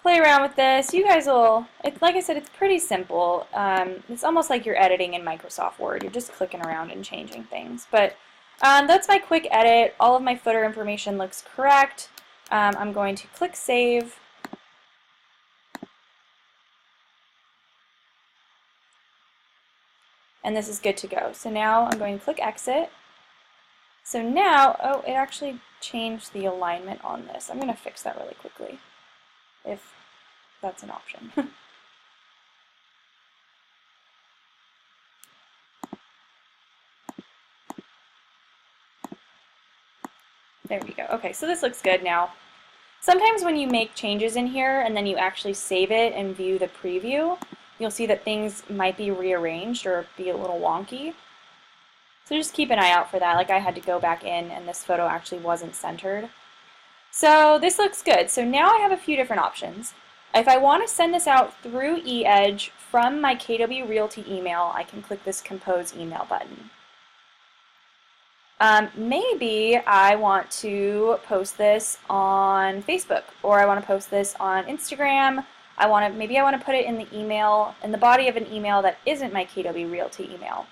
Play around with this. You guys will, like I said, it's pretty simple. It's almost like you're editing in Microsoft Word. You're just clicking around and changing things. But that's my quick edit. All of my footer information looks correct. I'm going to click Save. And this is good to go. So now I'm going to click Exit. So now, oh, it actually changed the alignment on this. I'm going to fix that really quickly, if that's an option. There we go. Okay, so this looks good now. Sometimes when you make changes in here and then you actually save it and view the preview, you'll see that things might be rearranged or be a little wonky. So just keep an eye out for that. Like I had to go back in and this photo actually wasn't centered. So this looks good. So now I have a few different options. If I want to send this out through eEdge from my KW Realty email, I can click this Compose Email button. Maybe I want to post this on Facebook, or I want to post this on Instagram. Maybe I want to put it in the email, in the body of an email that isn't my KW Realty email.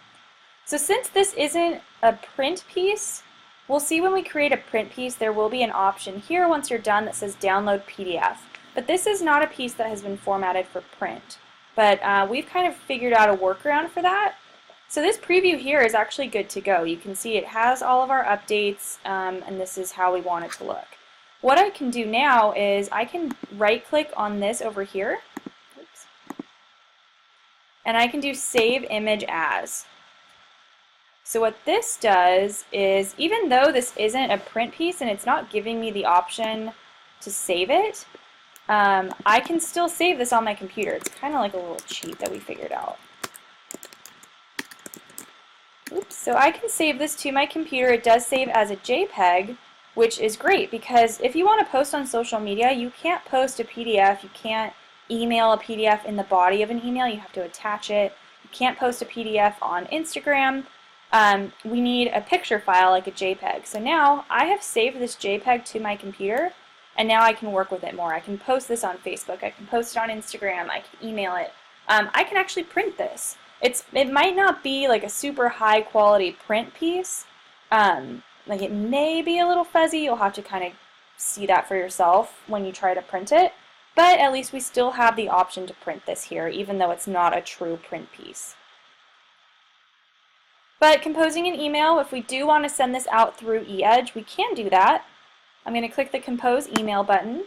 So since this isn't a print piece, we'll see when we create a print piece there will be an option here once you're done that says Download PDF. But this is not a piece that has been formatted for print. But we've kind of figured out a workaround for that. So this preview here is actually good to go. You can see it has all of our updates, and this is how we want it to look. What I can do now is I can right-click on this over here, oops, and I can do Save Image As. So what this does is, even though this isn't a print piece and it's not giving me the option to save it, I can still save this on my computer. It's kind of like a little cheat that we figured out. Oops, so I can save this to my computer. It does save as a JPEG, which is great because if you want to post on social media, you can't post a PDF. You can't email a PDF in the body of an email. You have to attach it. You can't post a PDF on Instagram. We need a picture file like a JPEG. So now I have saved this JPEG to my computer, and now I can work with it more. I can post this on Facebook. I can post it on Instagram. I can email it. I can actually print this. It might not be like a super high quality print piece. Like it may be a little fuzzy. You'll have to kind of see that for yourself when you try to print it. But at least we still have the option to print this here, even though it's not a true print piece. But composing an email, if we do want to send this out through eEdge, we can do that. I'm going to click the Compose Email button.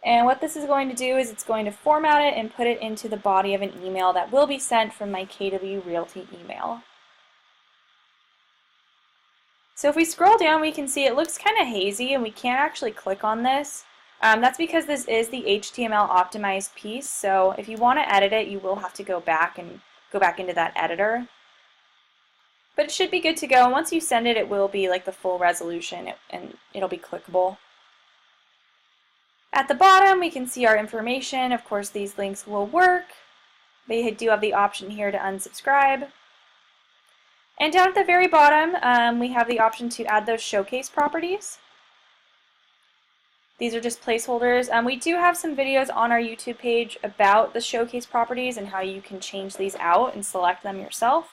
And what this is going to do is it's going to format it and put it into the body of an email that will be sent from my KW Realty email. So if we scroll down, we can see it looks kind of hazy and we can't actually click on this. That's because this is the HTML optimized piece, so if you want to edit it, you will have to go back into that editor. But it should be good to go. Once you send it, it will be like the full resolution and it'll be clickable. At the bottom, we can see our information. Of course, these links will work. They do have the option here to unsubscribe. And down at the very bottom, we have the option to add those showcase properties. These are just placeholders. We do have some videos on our YouTube page about the showcase properties and how you can change these out and select them yourself.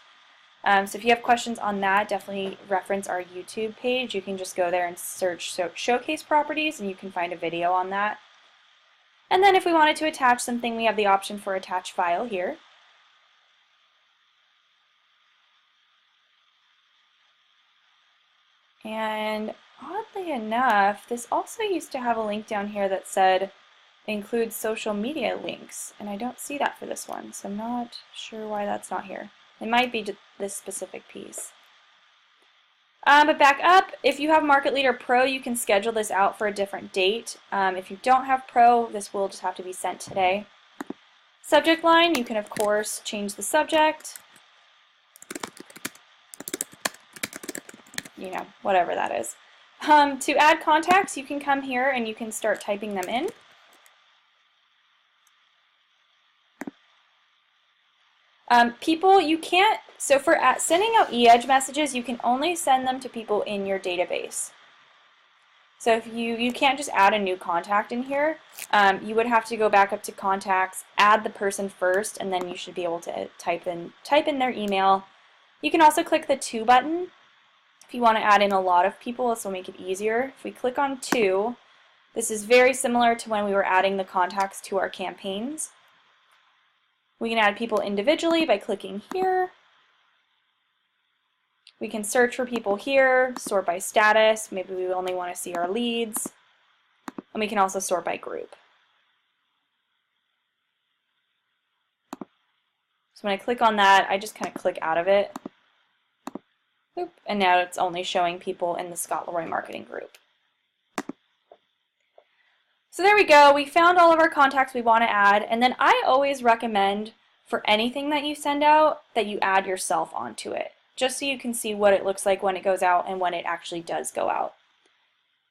So if you have questions on that, definitely reference our YouTube page. You can just go there and search showcase properties and you can find a video on that. And then if we wanted to attach something, we have the option for attach file here. And oddly enough, this also used to have a link down here that said include social media links, and I don't see that for this one, so I'm not sure why that's not here. It might be this specific piece. But back up, if you have Market Leader Pro, you can schedule this out for a different date. If you don't have Pro, this will just have to be sent today. Subject line, you can of course change the subject. You know, whatever that is. To add contacts, you can come here and you can start typing them in. People, you can't, so for sending out e-edge messages, you can only send them to people in your database. So if you can't just add a new contact in here, you would have to go back up to contacts, add the person first, and then you should be able to type in their email. You can also click the to button. If you want to add in a lot of people, this will make it easier. If we click on to, this is very similar to when we were adding the contacts to our campaigns. We can add people individually by clicking here. We can search for people here, sort by status. Maybe we only want to see our leads. And we can also sort by group. So when I click on that, I just kind of click out of it. Oop, and now it's only showing people in the Scott Leroy marketing group. So there we go. We found all of our contacts we want to add, and then I always recommend for anything that you send out that you add yourself onto it, just so you can see what it looks like when it goes out and when it actually does go out.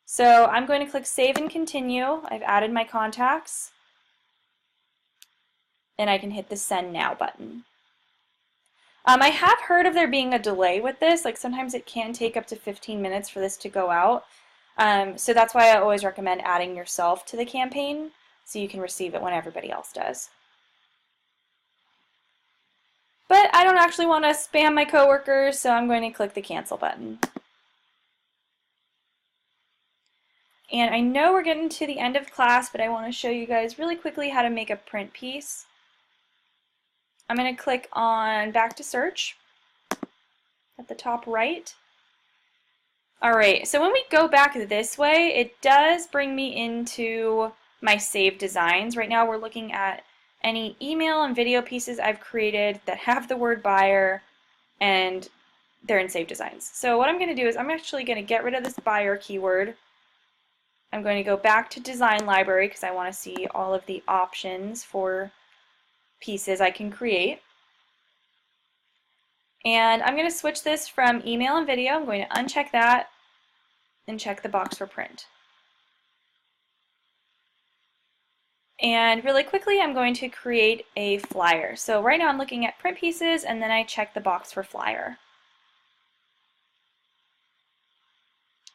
So I'm going to click Save and Continue. I've added my contacts, and I can hit the Send Now button. I have heard of there being a delay with this, like sometimes it can take up to 15 minutes for this to go out. So that's why I always recommend adding yourself to the campaign so you can receive it when everybody else does. But I don't actually want to spam my coworkers, so I'm going to click the cancel button. And I know we're getting to the end of class, but I want to show you guys really quickly how to make a print piece. I'm going to click on Back to Search at the top right. Alright, so when we go back this way, it does bring me into my saved designs. Right now we're looking at any email and video pieces I've created that have the word buyer and they're in saved designs. So what I'm going to do is I'm actually going to get rid of this buyer keyword. I'm going to go back to design library because I want to see all of the options for pieces I can create. And I'm going to switch this from email and video. I'm going to uncheck that and check the box for print. And really quickly I'm going to create a flyer. So right now I'm looking at print pieces and then I check the box for flyer.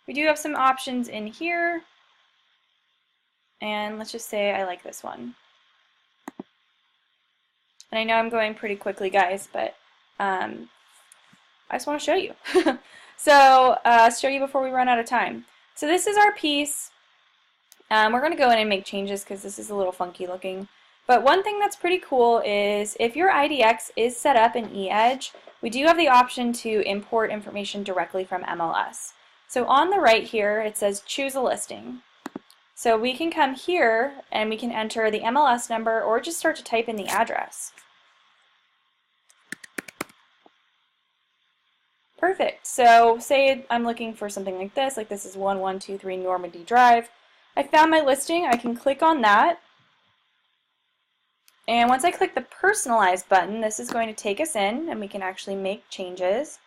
We do have some options in here, and let's just say I like this one. And I know I'm going pretty quickly, guys, but I just want to show you. So show you before we run out of time. So this is our piece. We're going to go in and make changes because this is a little funky looking. But one thing that's pretty cool is if your IDX is set up in eEdge, we do have the option to import information directly from MLS. So on the right here it says choose a listing. So we can come here and we can enter the MLS number or just start to type in the address. Perfect. So say I'm looking for something like this is 1123 Normandy Drive. I found my listing, I can click on that. And once I click the personalize button, this is going to take us in and we can actually make changes.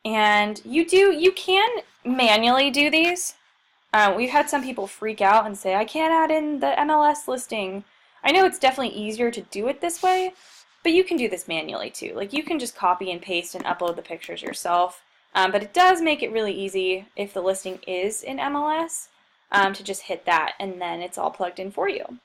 And you can manually do these. We've had some people freak out and say, I can't add in the MLS listing. I know it's definitely easier to do it this way, but you can do this manually too. Like you can just copy and paste and upload the pictures yourself. But it does make it really easy if the listing is in MLS to just hit that and then it's all plugged in for you.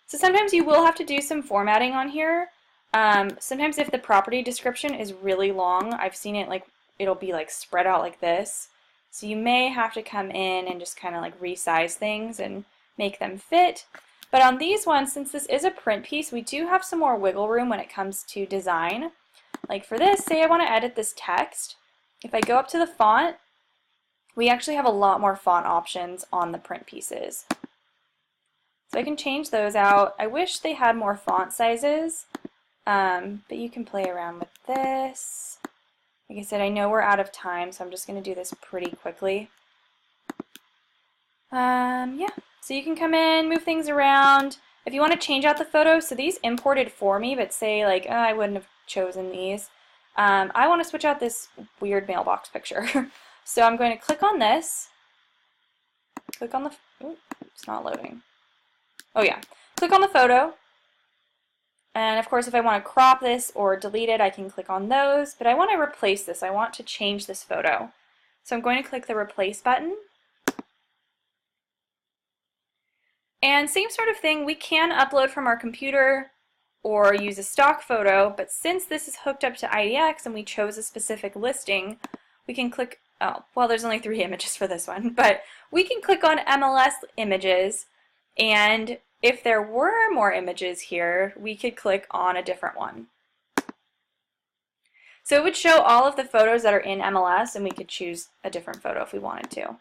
So sometimes you will have to do some formatting on here. Sometimes if the property description is really long, I've seen it like it'll be like spread out like this. So you may have to come in and just kind of like resize things and make them fit. But on these ones, since this is a print piece, we do have some more wiggle room when it comes to design. Like for this, say I want to edit this text. If I go up to the font, we actually have a lot more font options on the print pieces. So I can change those out. I wish they had more font sizes, but you can play around with this. Like I said, I know we're out of time, so I'm just going to do this pretty quickly. Yeah, so you can come in, move things around. If you want to change out the photos, so these imported for me, but say like, oh, I wouldn't have chosen these. I want to switch out this weird mailbox picture. So I'm going to click on this, click on the, ooh, it's not loading. Oh yeah, click on the photo. And of course, if I want to crop this or delete it, I can click on those, but I want to replace this. I want to change this photo. So I'm going to click the replace button. And same sort of thing, we can upload from our computer or use a stock photo, but since this is hooked up to IDX and we chose a specific listing, we can click, oh, well there's only 3 images for this one, but we can click on MLS images, and if there were more images here, we could click on a different one. So it would show all of the photos that are in MLS, and we could choose a different photo if we wanted to.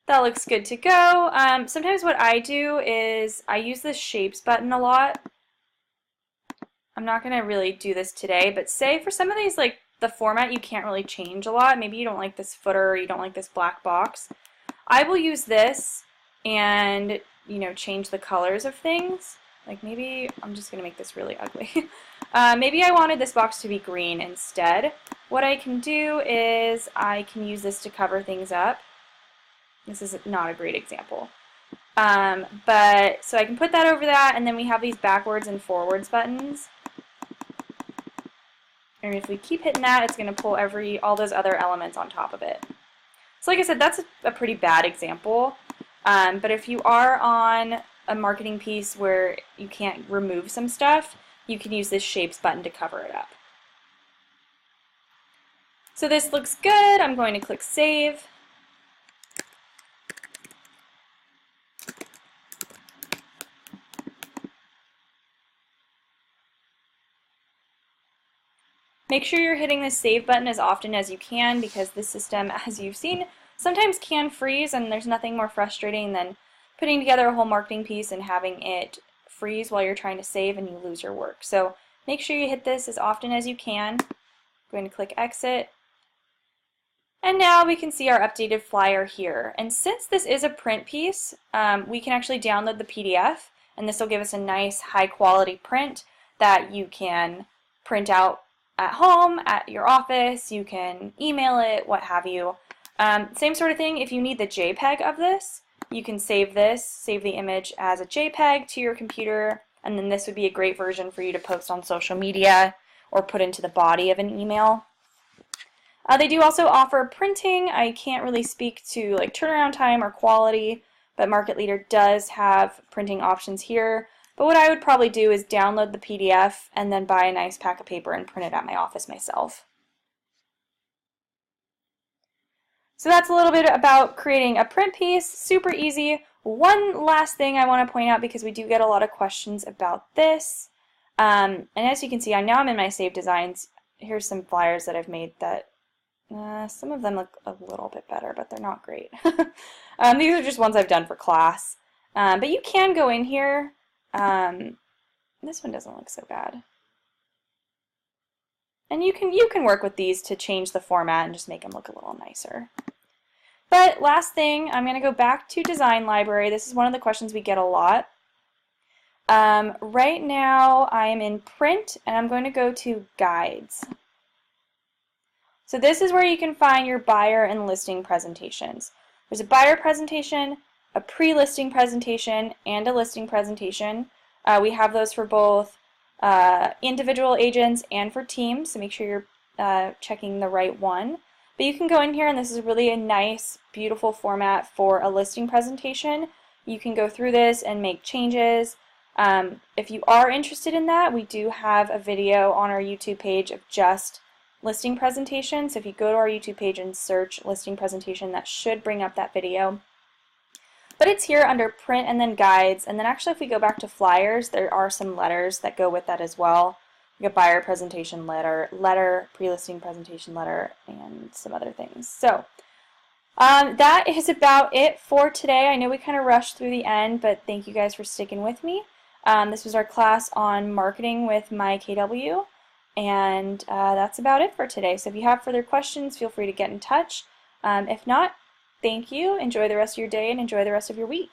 That looks good to go. Sometimes what I do is I use the shapes button a lot. I'm not going to really do this today, but say for some of these, like the format you can't really change a lot. Maybe you don't like this footer or you don't like this black box. I will use this and, you know, change the colors of things. Like maybe, I'm just going to make this really ugly. Maybe I wanted this box to be green instead. What I can do is I can use this to cover things up. This is not a great example. But so I can put that over that, and then we have these backwards and forwards buttons. And if we keep hitting that, it's going to pull all those other elements on top of it. So like I said, that's a pretty bad example. But if you are on a marketing piece where you can't remove some stuff, you can use this shapes button to cover it up. So this looks good. I'm going to click save. Make sure you're hitting the save button as often as you can, because this system, as you've seen, sometimes can freeze, and there's nothing more frustrating than putting together a whole marketing piece and having it freeze while you're trying to save and you lose your work. So make sure you hit this as often as you can. I'm going to click exit. And now we can see our updated flyer here. And since this is a print piece, we can actually download the PDF, and this will give us a nice high quality print that you can print out at home, at your office, you can email it, what have you. Same sort of thing, if you need the JPEG of this, you can save the image as a JPEG to your computer, and then this would be a great version for you to post on social media or put into the body of an email. They do also offer printing. I can't really speak to like turnaround time or quality, but Market Leader does have printing options here. But what I would probably do is download the PDF and then buy a nice pack of paper and print it at my office myself. So that's a little bit about creating a print piece, super easy. One last thing I want to point out, because we do get a lot of questions about this, and as you can see, now I'm in my Save Designs. here's some flyers that I've made that some of them look a little bit better, but they're not great. These are just ones I've done for class. But you can go in here. This one doesn't look so bad. And you can work with these to change the format and just make them look a little nicer. But last thing, I'm going to go back to Design Library. This is one of the questions we get a lot. Right now I am in Print, and I'm going to go to Guides. So this is where you can find your buyer and listing presentations. There's a buyer presentation, a pre-listing presentation, and a listing presentation. We have those for both individual agents and for teams, so make sure you're checking the right one. But you can go in here, and this is really a nice, beautiful format for a listing presentation. You can go through this and make changes. If you are interested in that, we do have a video on our YouTube page of just listing presentation. So if you go to our YouTube page and search listing presentation, that should bring up that video. But it's here under Print and then Guides, and then actually if we go back to Flyers, there are some letters that go with that as well. Like a buyer presentation letter, pre-listing presentation letter, and some other things. So that is about it for today. I know we kind of rushed through the end, but thank you guys for sticking with me. This was our class on marketing with MyKW, and that's about it for today. So if you have further questions, feel free to get in touch. If not, thank you. Enjoy the rest of your day and enjoy the rest of your week.